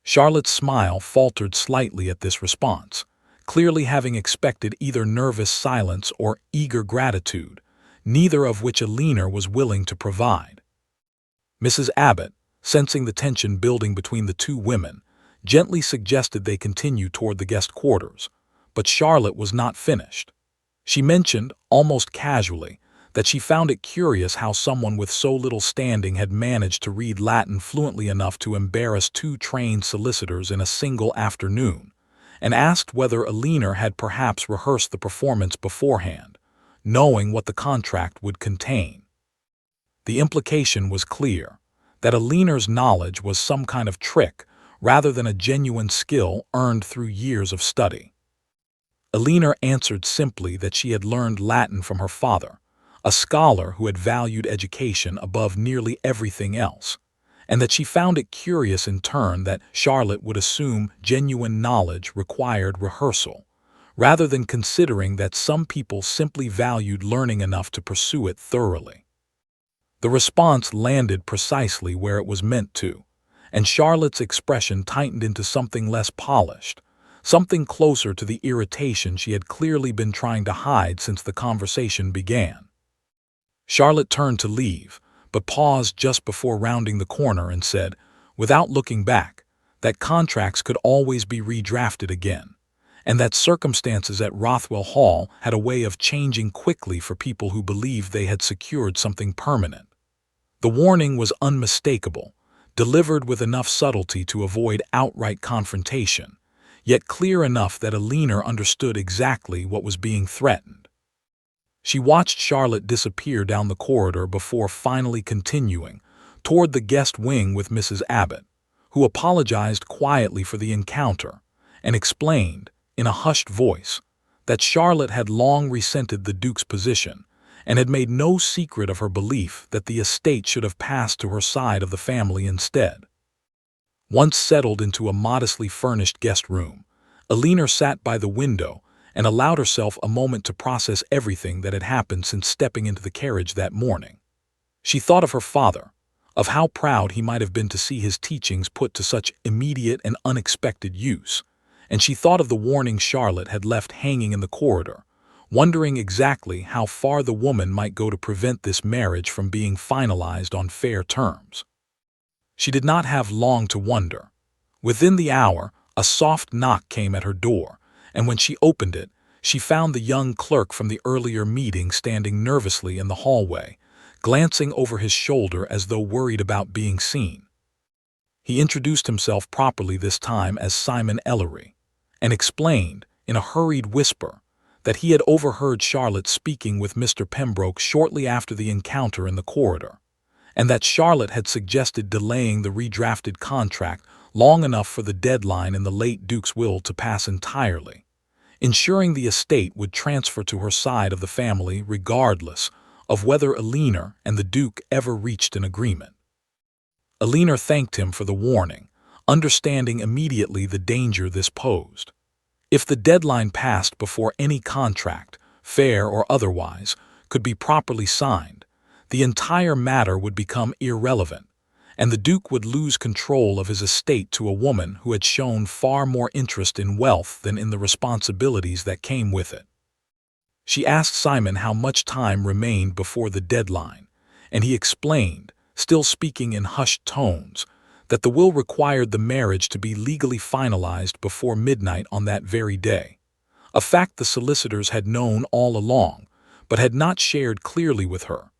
Charlotte's smile faltered slightly at this response, clearly having expected either nervous silence or eager gratitude, neither of which Alina was willing to provide. Mrs. Abbott, sensing the tension building between the two women, gently suggested they continue toward the guest quarters, but Charlotte was not finished. She mentioned, almost casually, that she found it curious how someone with so little standing had managed to read Latin fluently enough to embarrass two trained solicitors in a single afternoon, and asked whether Alina had perhaps rehearsed the performance beforehand, knowing what the contract would contain. The implication was clear, that Alina's knowledge was some kind of trick rather than a genuine skill earned through years of study. Alina answered simply that she had learned Latin from her father, a scholar who had valued education above nearly everything else, and that she found it curious in turn that Charlotte would assume genuine knowledge required rehearsal, rather than considering that some people simply valued learning enough to pursue it thoroughly. The response landed precisely where it was meant to, and Charlotte's expression tightened into something less polished, something closer to the irritation she had clearly been trying to hide since the conversation began. Charlotte turned to leave, but paused just before rounding the corner and said, without looking back, that contracts could always be redrafted again, and that circumstances at Rothwell Hall had a way of changing quickly for people who believed they had secured something permanent. The warning was unmistakable, delivered with enough subtlety to avoid outright confrontation, yet clear enough that Alina understood exactly what was being threatened. She watched Charlotte disappear down the corridor before finally continuing toward the guest wing with Mrs. Abbott, who apologized quietly for the encounter and explained, in a hushed voice, that Charlotte had long resented the Duke's position and had made no secret of her belief that the estate should have passed to her side of the family instead. Once settled into a modestly furnished guest room, Alina sat by the window and allowed herself a moment to process everything that had happened since stepping into the carriage that morning. She thought of her father, of how proud he might have been to see his teachings put to such immediate and unexpected use, and she thought of the warning Charlotte had left hanging in the corridor, wondering exactly how far the woman might go to prevent this marriage from being finalized on fair terms. She did not have long to wonder. Within the hour, a soft knock came at her door, and when she opened it, she found the young clerk from the earlier meeting standing nervously in the hallway, glancing over his shoulder as though worried about being seen. He introduced himself properly this time as Simon Ellery, and explained, in a hurried whisper, that he had overheard Charlotte speaking with Mr. Pembroke shortly after the encounter in the corridor, and that Charlotte had suggested delaying the redrafted contract long enough for the deadline in the late Duke's will to pass entirely, ensuring the estate would transfer to her side of the family regardless of whether Eleanor and the Duke ever reached an agreement. Eleanor thanked him for the warning, understanding immediately the danger this posed. If the deadline passed before any contract, fair or otherwise, could be properly signed, the entire matter would become irrelevant, and the Duke would lose control of his estate to a woman who had shown far more interest in wealth than in the responsibilities that came with it. She asked Simon how much time remained before the deadline, and he explained, still speaking in hushed tones, that the will required the marriage to be legally finalized before midnight on that very day, a fact the solicitors had known all along, but had not shared clearly with her,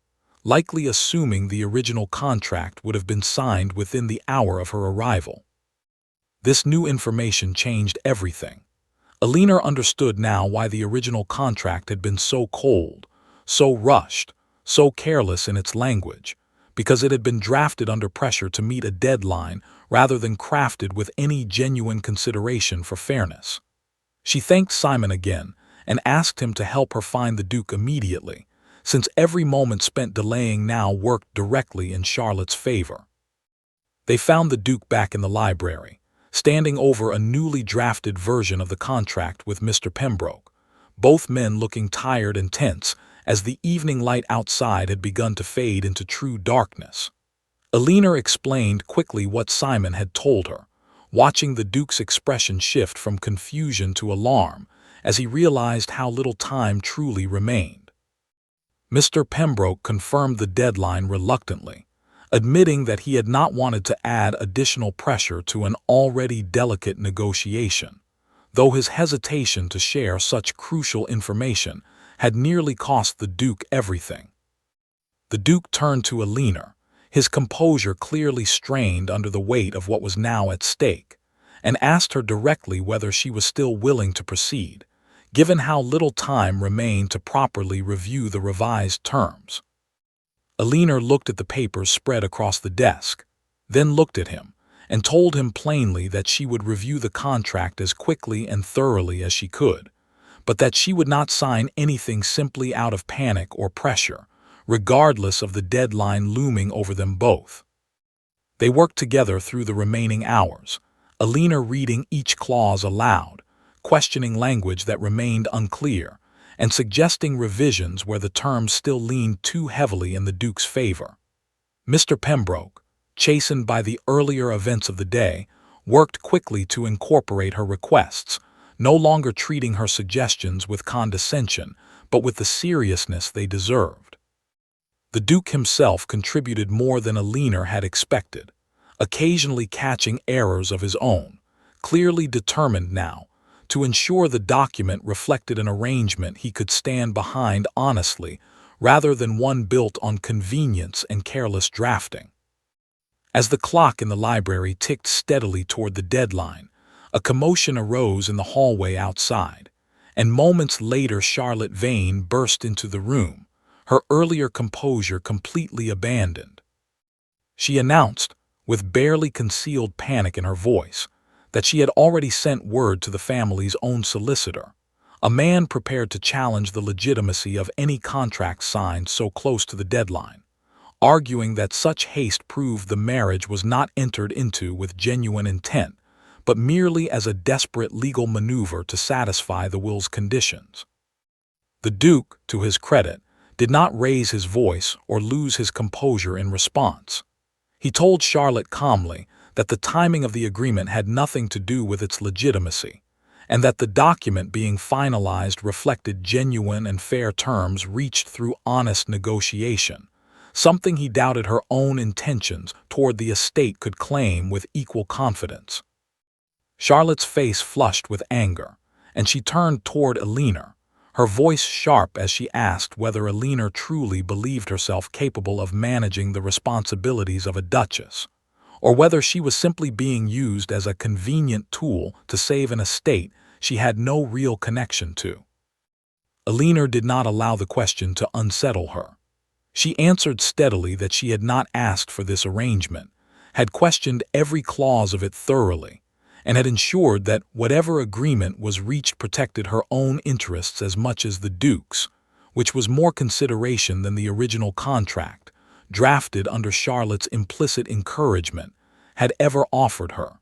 likely assuming the original contract would have been signed within the hour of her arrival. This new information changed everything. Eleanor understood now why the original contract had been so cold, so rushed, so careless in its language, because it had been drafted under pressure to meet a deadline rather than crafted with any genuine consideration for fairness. She thanked Simon again and asked him to help her find the Duke immediately, since every moment spent delaying now worked directly in Charlotte's favor. They found the Duke back in the library, standing over a newly drafted version of the contract with Mr. Pembroke, both men looking tired and tense as the evening light outside had begun to fade into true darkness. Eleanor explained quickly what Simon had told her, watching the Duke's expression shift from confusion to alarm as he realized how little time truly remained. Mr. Pembroke confirmed the deadline reluctantly, admitting that he had not wanted to add additional pressure to an already delicate negotiation, though his hesitation to share such crucial information had nearly cost the Duke everything. The Duke turned to Eleanor, his composure clearly strained under the weight of what was now at stake, and asked her directly whether she was still willing to proceed, given how little time remained to properly review the revised terms. Eleanor looked at the papers spread across the desk, then looked at him, and told him plainly that she would review the contract as quickly and thoroughly as she could, but that she would not sign anything simply out of panic or pressure, regardless of the deadline looming over them both. They worked together through the remaining hours, Eleanor reading each clause aloud, questioning language that remained unclear, and suggesting revisions where the terms still leaned too heavily in the Duke's favor. Mr. Pembroke, chastened by the earlier events of the day, worked quickly to incorporate her requests, no longer treating her suggestions with condescension, but with the seriousness they deserved. The Duke himself contributed more than Eleanor had expected, occasionally catching errors of his own, clearly determined now to ensure the document reflected an arrangement he could stand behind honestly rather than one built on convenience and careless drafting. As the clock in the library ticked steadily toward the deadline, a commotion arose in the hallway outside, and moments later Charlotte Vane burst into the room, her earlier composure completely abandoned. She announced, with barely concealed panic in her voice, that she had already sent word to the family's own solicitor, a man prepared to challenge the legitimacy of any contract signed so close to the deadline, arguing that such haste proved the marriage was not entered into with genuine intent, but merely as a desperate legal maneuver to satisfy the will's conditions. The Duke, to his credit, did not raise his voice or lose his composure in response. He told Charlotte calmly that the timing of the agreement had nothing to do with its legitimacy, and that the document being finalized reflected genuine and fair terms reached through honest negotiation, something he doubted her own intentions toward the estate could claim with equal confidence. Charlotte's face flushed with anger, and she turned toward Alina, her voice sharp as she asked whether Alina truly believed herself capable of managing the responsibilities of a duchess, or whether she was simply being used as a convenient tool to save an estate she had no real connection to. Alina did not allow the question to unsettle her. She answered steadily that she had not asked for this arrangement, had questioned every clause of it thoroughly, and had ensured that whatever agreement was reached protected her own interests as much as the Duke's, which was more consideration than the original contract, drafted under Charlotte's implicit encouragement, had ever offered her.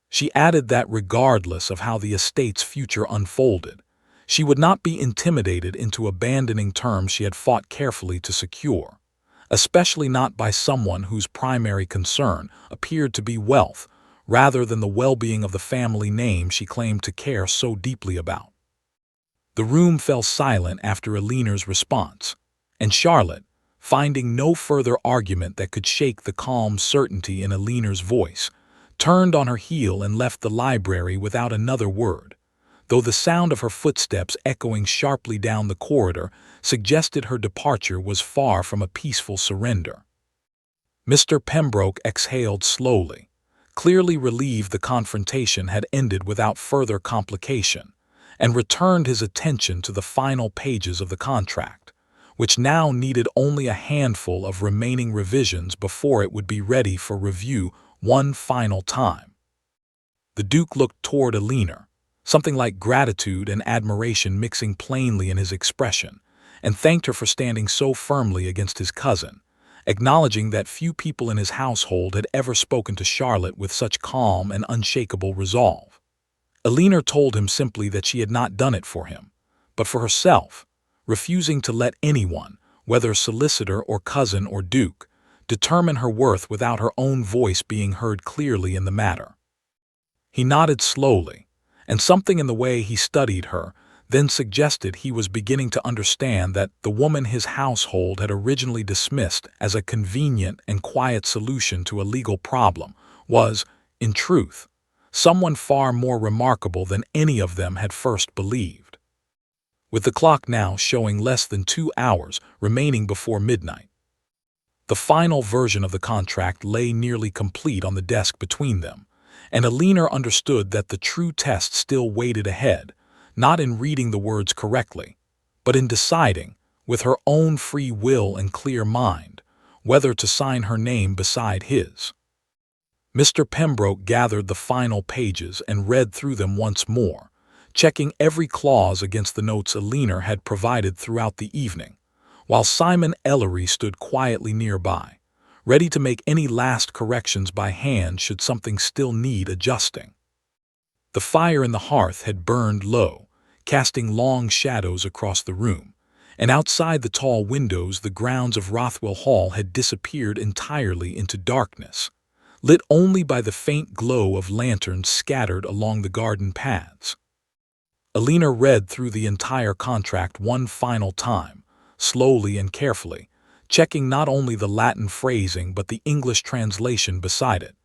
She added that regardless of how the estate's future unfolded, she would not be intimidated into abandoning terms she had fought carefully to secure, especially not by someone whose primary concern appeared to be wealth rather than the well-being of the family name she claimed to care so deeply about. The room fell silent after Alina's response, and Charlotte, finding no further argument that could shake the calm certainty in Alina's voice, turned on her heel and left the library without another word, though the sound of her footsteps echoing sharply down the corridor suggested her departure was far from a peaceful surrender. Mr. Pembroke exhaled slowly, clearly relieved the confrontation had ended without further complication, and returned his attention to the final pages of the contract, which now needed only a handful of remaining revisions before it would be ready for review one final time. The Duke looked toward Alina, something like gratitude and admiration mixing plainly in his expression, and thanked her for standing so firmly against his cousin, acknowledging that few people in his household had ever spoken to Charlotte with such calm and unshakable resolve. Alina told him simply that she had not done it for him, but for herself, refusing to let anyone, whether solicitor or cousin or duke, determine her worth without her own voice being heard clearly in the matter. He nodded slowly, and something in the way he studied her then suggested he was beginning to understand that the woman his household had originally dismissed as a convenient and quiet solution to a legal problem was, in truth, someone far more remarkable than any of them had first believed. With the clock now showing less than 2 hours remaining before midnight, the final version of the contract lay nearly complete on the desk between them, and Alina understood that the true test still waited ahead, not in reading the words correctly, but in deciding, with her own free will and clear mind, whether to sign her name beside his. Mr. Pembroke gathered the final pages and read through them once more, checking every clause against the notes Alina had provided throughout the evening, while Simon Ellery stood quietly nearby, ready to make any last corrections by hand should something still need adjusting. The fire in the hearth had burned low, casting long shadows across the room, and outside the tall windows the grounds of Rothwell Hall had disappeared entirely into darkness, lit only by the faint glow of lanterns scattered along the garden paths. Alina read through the entire contract one final time, slowly and carefully, checking not only the Latin phrasing but the English translation beside it,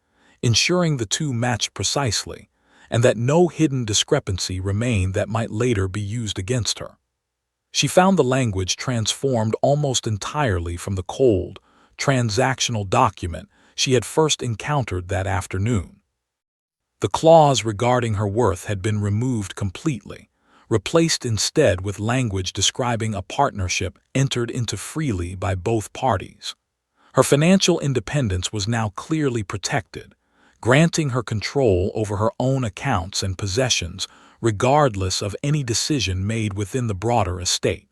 ensuring the two matched precisely, and that no hidden discrepancy remained that might later be used against her. She found the language transformed almost entirely from the cold, transactional document she had first encountered that afternoon. The clause regarding her worth had been removed completely, replaced instead with language describing a partnership entered into freely by both parties. Her financial independence was now clearly protected, granting her control over her own accounts and possessions regardless of any decision made within the broader estate.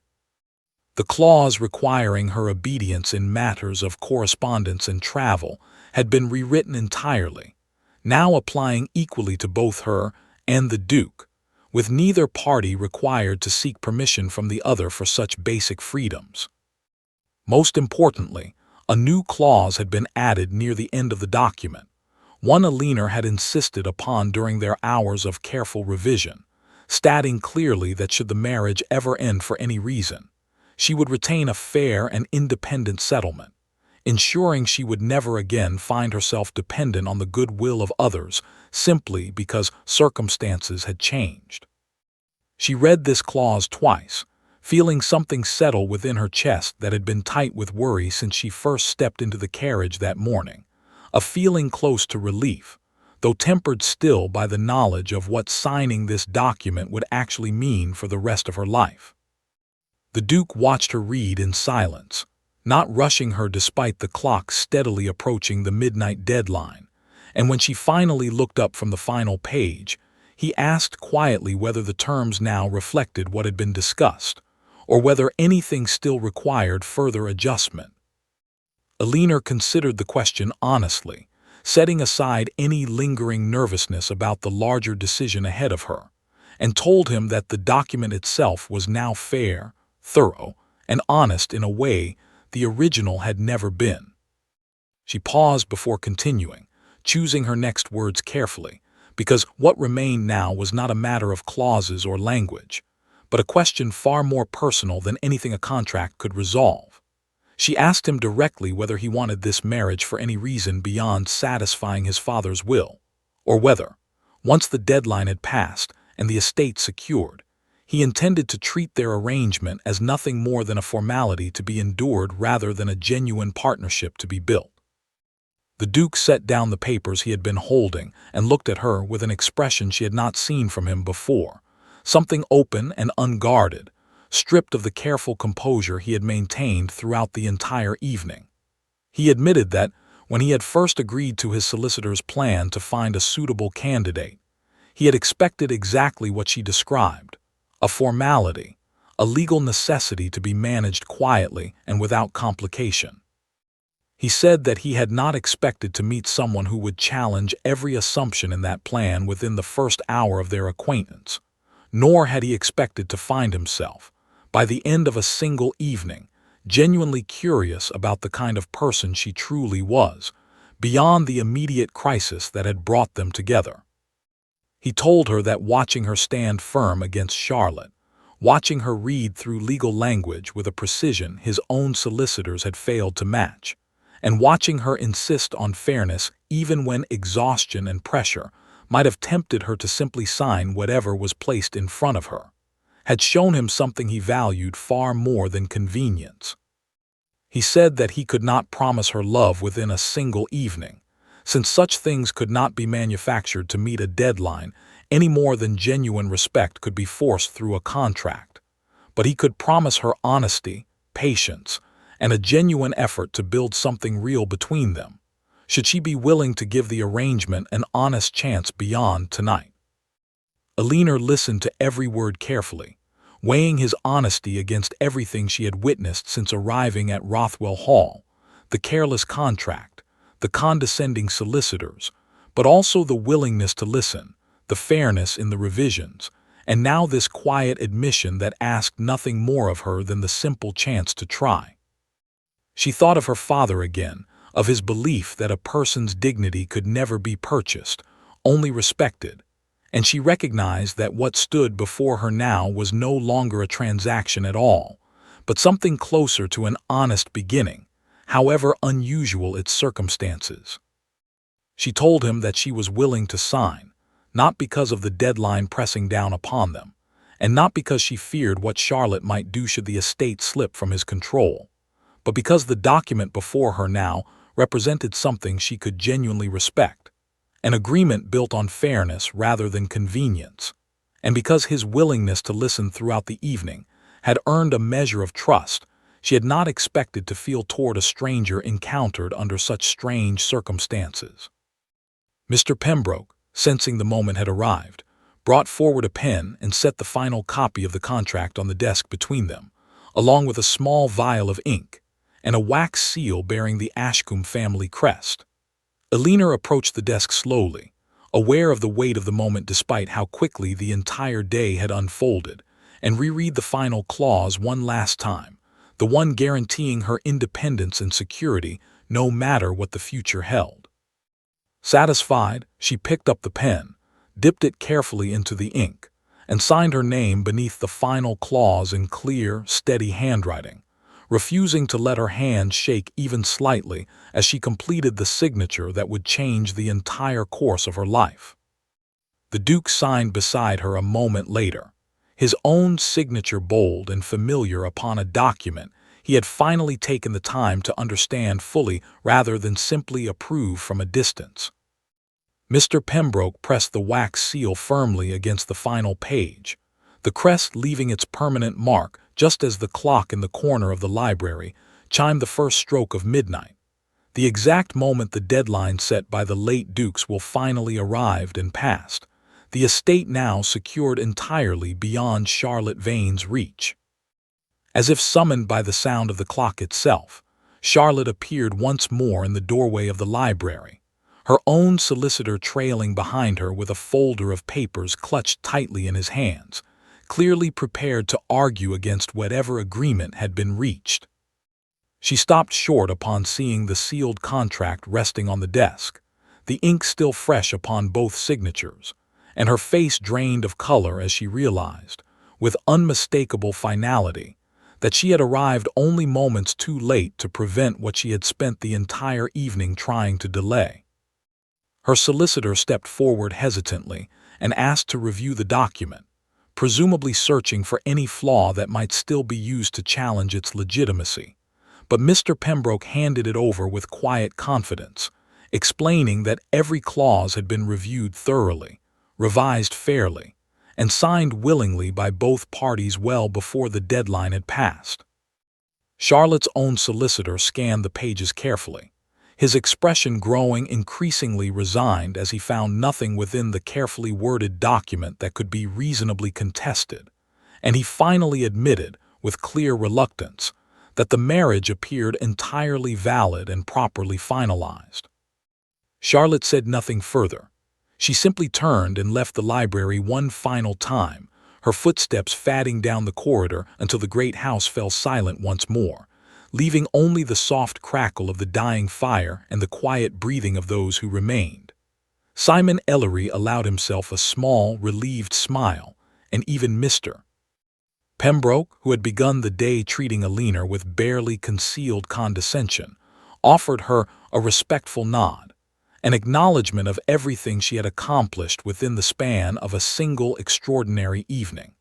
The clause requiring her obedience in matters of correspondence and travel had been rewritten entirely, now applying equally to both her and the Duke, with neither party required to seek permission from the other for such basic freedoms. Most importantly, a new clause had been added near the end of the document, one Alina had insisted upon during their hours of careful revision, stating clearly that should the marriage ever end for any reason, she would retain a fair and independent settlement, ensuring she would never again find herself dependent on the goodwill of others simply because circumstances had changed. She read this clause twice, feeling something settle within her chest that had been tight with worry since she first stepped into the carriage that morning, a feeling close to relief, though tempered still by the knowledge of what signing this document would actually mean for the rest of her life. The Duke watched her read in silence, not rushing her despite the clock steadily approaching the midnight deadline, and when she finally looked up from the final page, he asked quietly whether the terms now reflected what had been discussed, or whether anything still required further adjustment. Alina considered the question honestly, setting aside any lingering nervousness about the larger decision ahead of her, and told him that the document itself was now fair, thorough, and honest in a way the original had never been. She paused before continuing, choosing her next words carefully, because what remained now was not a matter of clauses or language, but a question far more personal than anything a contract could resolve. She asked him directly whether he wanted this marriage for any reason beyond satisfying his father's will, or whether, once the deadline had passed and the estate secured, he intended to treat their arrangement as nothing more than a formality to be endured rather than a genuine partnership to be built. The Duke set down the papers he had been holding and looked at her with an expression she had not seen from him before, something open and unguarded, stripped of the careful composure he had maintained throughout the entire evening. He admitted that, when he had first agreed to his solicitor's plan to find a suitable candidate, he had expected exactly what she described, a formality, a legal necessity to be managed quietly and without complication. He said that he had not expected to meet someone who would challenge every assumption in that plan within the first hour of their acquaintance, nor had he expected to find himself, by the end of a single evening, genuinely curious about the kind of person she truly was, beyond the immediate crisis that had brought them together. He told her that watching her stand firm against Charlotte, watching her read through legal language with a precision his own solicitors had failed to match, and watching her insist on fairness even when exhaustion and pressure might have tempted her to simply sign whatever was placed in front of her, had shown him something he valued far more than convenience. He said that he could not promise her love within a single evening, since such things could not be manufactured to meet a deadline any more than genuine respect could be forced through a contract, but he could promise her honesty, patience, and a genuine effort to build something real between them, should she be willing to give the arrangement an honest chance beyond tonight. Alina listened to every word carefully, weighing his honesty against everything she had witnessed since arriving at Rothwell Hall, the careless contract, the condescending solicitors, but also the willingness to listen, the fairness in the revisions, and now this quiet admission that asked nothing more of her than the simple chance to try. She thought of her father again, of his belief that a person's dignity could never be purchased, only respected, and she recognized that what stood before her now was no longer a transaction at all, but something closer to an honest beginning, however unusual its circumstances. She told him that she was willing to sign, not because of the deadline pressing down upon them, and not because she feared what Charlotte might do should the estate slip from his control, but because the document before her now represented something she could genuinely respect, an agreement built on fairness rather than convenience, and because his willingness to listen throughout the evening had earned a measure of trust she had not expected to feel toward a stranger encountered under such strange circumstances. Mr. Pembroke, sensing the moment had arrived, brought forward a pen and set the final copy of the contract on the desk between them, along with a small vial of ink and a wax seal bearing the Ashcombe family crest. Alina approached the desk slowly, aware of the weight of the moment despite how quickly the entire day had unfolded, and reread the final clause one last time, the one guaranteeing her independence and security no matter what the future held. Satisfied, she picked up the pen, dipped it carefully into the ink, and signed her name beneath the final clause in clear, steady handwriting, refusing to let her hand shake even slightly as she completed the signature that would change the entire course of her life. The Duke signed beside her a moment later, his own signature bold and familiar upon a document he had finally taken the time to understand fully rather than simply approve from a distance. Mr. Pembroke pressed the wax seal firmly against the final page, the crest leaving its permanent mark just as the clock in the corner of the library chimed the first stroke of midnight, the exact moment the deadline set by the late Dukes will finally arrived and passed, the estate now secured entirely beyond Charlotte Vane's reach. As if summoned by the sound of the clock itself, Charlotte appeared once more in the doorway of the library, her own solicitor trailing behind her with a folder of papers clutched tightly in his hands, clearly prepared to argue against whatever agreement had been reached. She stopped short upon seeing the sealed contract resting on the desk, the ink still fresh upon both signatures, and her face drained of color as she realized, with unmistakable finality, that she had arrived only moments too late to prevent what she had spent the entire evening trying to delay. Her solicitor stepped forward hesitantly and asked to review the document, presumably searching for any flaw that might still be used to challenge its legitimacy. But Mr. Pembroke handed it over with quiet confidence, explaining that every clause had been reviewed thoroughly, revised fairly, and signed willingly by both parties well before the deadline had passed. Charlotte's own solicitor scanned the pages carefully, his expression growing increasingly resigned as he found nothing within the carefully worded document that could be reasonably contested, and he finally admitted, with clear reluctance, that the marriage appeared entirely valid and properly finalized. Charlotte said nothing further. She simply turned and left the library one final time, her footsteps fading down the corridor until the great house fell silent once more, leaving only the soft crackle of the dying fire and the quiet breathing of those who remained. Simon Ellery allowed himself a small, relieved smile, and even Mr. Pembroke, who had begun the day treating Alina with barely concealed condescension, offered her a respectful nod, an acknowledgement of everything she had accomplished within the span of a single extraordinary evening.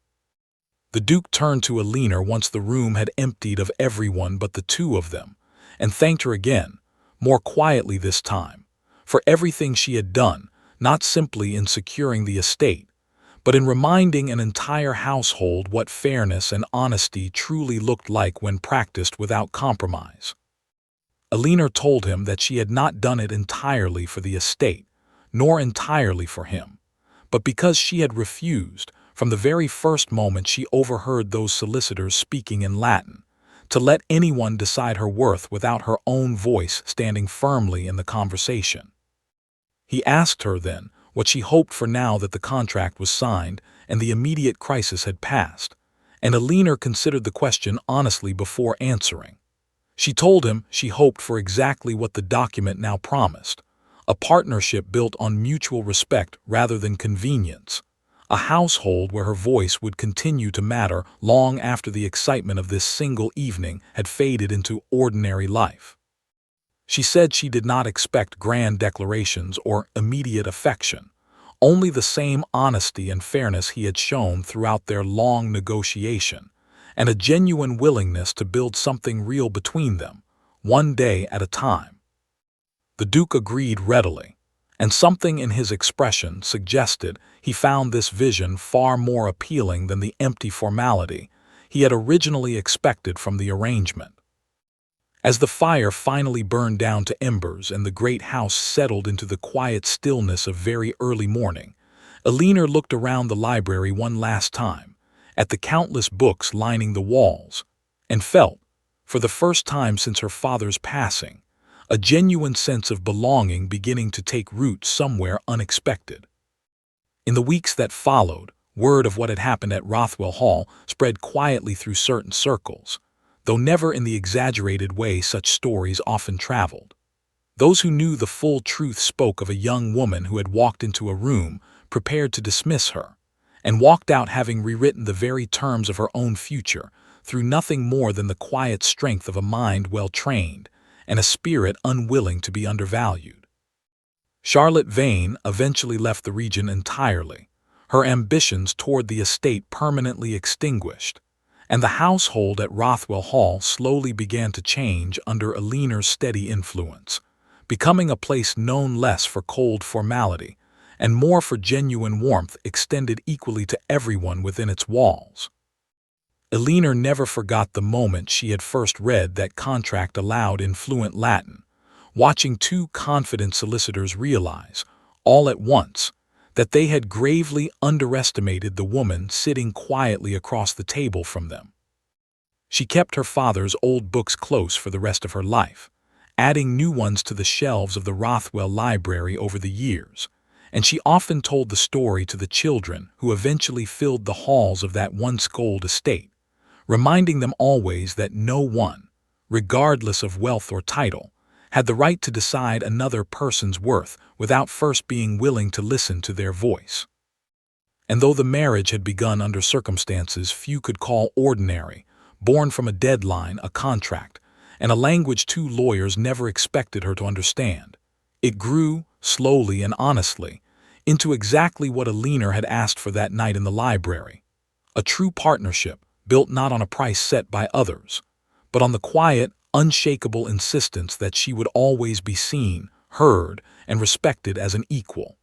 The Duke turned to Alina once the room had emptied of everyone but the two of them, and thanked her again, more quietly this time, for everything she had done, not simply in securing the estate, but in reminding an entire household what fairness and honesty truly looked like when practiced without compromise. Alina told him that she had not done it entirely for the estate, nor entirely for him, but because she had refused, from the very first moment she overheard those solicitors speaking in Latin, to let anyone decide her worth without her own voice standing firmly in the conversation. He asked her then what she hoped for now that the contract was signed and the immediate crisis had passed, and Alina considered the question honestly before answering. She told him she hoped for exactly what the document now promised, a partnership built on mutual respect rather than convenience, a household where her voice would continue to matter long after the excitement of this single evening had faded into ordinary life. She said she did not expect grand declarations or immediate affection, only the same honesty and fairness he had shown throughout their long negotiation, and a genuine willingness to build something real between them, one day at a time. The Duke agreed readily, and something in his expression suggested he found this vision far more appealing than the empty formality he had originally expected from the arrangement. As the fire finally burned down to embers and the great house settled into the quiet stillness of very early morning, Alina looked around the library one last time, at the countless books lining the walls, and felt, for the first time since her father's passing, a genuine sense of belonging beginning to take root somewhere unexpected. In the weeks that followed, word of what had happened at Rothwell Hall spread quietly through certain circles, though never in the exaggerated way such stories often traveled. Those who knew the full truth spoke of a young woman who had walked into a room prepared to dismiss her, and walked out having rewritten the very terms of her own future, through nothing more than the quiet strength of a mind well-trained and a spirit unwilling to be undervalued. Charlotte Vane eventually left the region entirely, her ambitions toward the estate permanently extinguished, and the household at Rothwell Hall slowly began to change under Eleanor's steady influence, becoming a place known less for cold formality and more for genuine warmth extended equally to everyone within its walls. Eleanor never forgot the moment she had first read that contract aloud in fluent Latin, watching two confident solicitors realize, all at once, that they had gravely underestimated the woman sitting quietly across the table from them. She kept her father's old books close for the rest of her life, adding new ones to the shelves of the Rothwell Library over the years, and she often told the story to the children who eventually filled the halls of that once gold estate, reminding them always that no one, regardless of wealth or title, had the right to decide another person's worth without first being willing to listen to their voice. And though the marriage had begun under circumstances few could call ordinary, born from a deadline, a contract, and a language two lawyers never expected her to understand, it grew, slowly and honestly, into exactly what Eleanor had asked for that night in the library, a true partnership built not on a price set by others, but on the quiet, unshakable insistence that she would always be seen, heard, and respected as an equal.